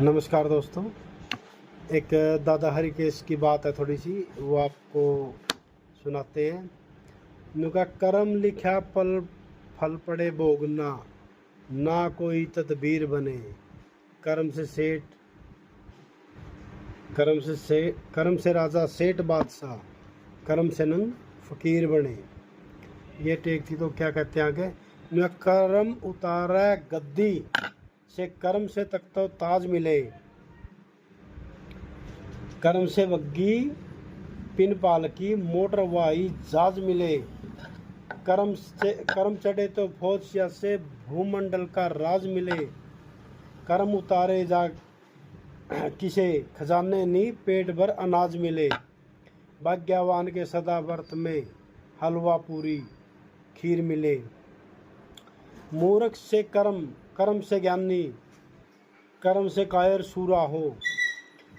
नमस्कार दोस्तों। एक दादा हरि केस की बात है, थोड़ी सी वो आपको सुनाते हैं। नुका करम लिखा पल फल पड़े भोगना, ना कोई तदबीर बने। कर्म से राजा सेठ बादशाह, कर्म से नंग फकीर बने। ये टेक थी। तो क्या कहते हैं आगे, नुका कर्म उतारा गद्दी से, कर्म से तख्तो ताज मिले। कर्म से वग्गी पिन पालकी, मोटर वाही जहाज मिले। कर्म चढ़े तो फौज से भूमंडल का राज मिले। कर्म उतारे जा किसे खजाने नी, पेट भर अनाज मिले। भाग्यवान के सदा व्रत में हलवा पूरी खीर मिले। मूर्ख से कर्म, कर्म से ज्ञानी, कर्म से कायर सूरा हो।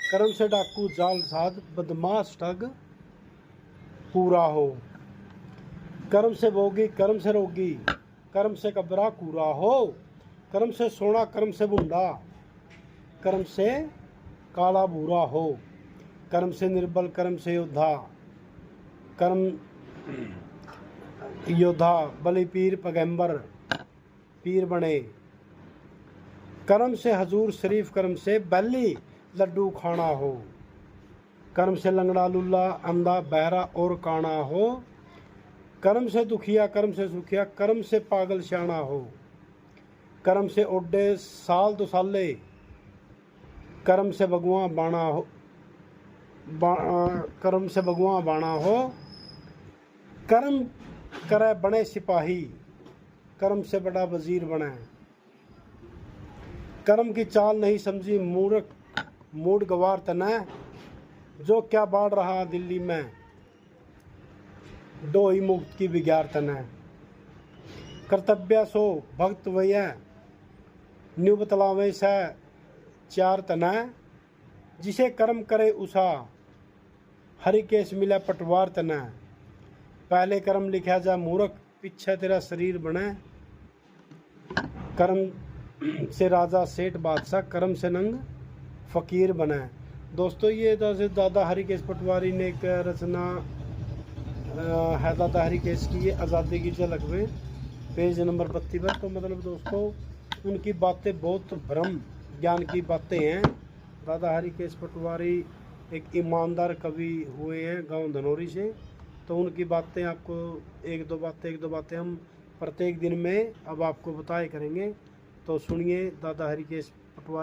कर्म से डाकू जालसाज, बदमाश ठग पूरा हो। कर्म से भोगी, कर्म से रोगी, कर्म से कबरा कूरा हो। कर्म से सोना, कर्म से बुंडा, कर्म से काला भूरा हो। कर्म से निर्बल, कर्म से योद्धा, कर्म योद्धा बलि पीर पैगंबर पीर बने। कर्म से हजूर शरीफ, कर्म से बैली लड्डू खाना हो। कर्म से लंगड़ा लुल्ला, अंधा बहरा और काना हो। कर्म से दुखिया, कर्म से सुखिया, कर्म से पागल श्याणा हो। कर्म से ओडे साल दो साले, कर्म से भगवां बाणा हो। कर्म से भगवां बाणा हो। कर्म करे बने सिपाही, कर्म से बड़ा वजीर बने। कर्म की चाल नहीं समझी मूर्ख, मूड गवार तना, जो क्या बाढ़ रहा दिल्ली में, दो ही मुक्त की बिगार तना। कर्तव्य सो भक्त वैया, न्यू बतलावे से चार तना। जिसे कर्म करे उसा, हरि केस मिला पटवार तना। पहले कर्म लिखा जा मूर्ख, पीछे तेरा शरीर बने। कर्म से राजा सेठ बादशाह, कर्म से नंग फकीर बना है। दोस्तों ये दादा हरि केस पटवारी ने एक रचना है दादा हरि केस की, ये आज़ादी की झलक में, पेज नंबर 32 पर। तो मतलब दोस्तों उनकी बातें बहुत ब्रह्म ज्ञान की बातें हैं। दादा हरि केस पटवारी एक ईमानदार कवि हुए हैं गांव धनौरी से। तो उनकी बातें आपको एक दो बातें हम प्रत्येक दिन में अब आपको बताया करेंगे। तो सुनिए दादा हरि केस पटवारी।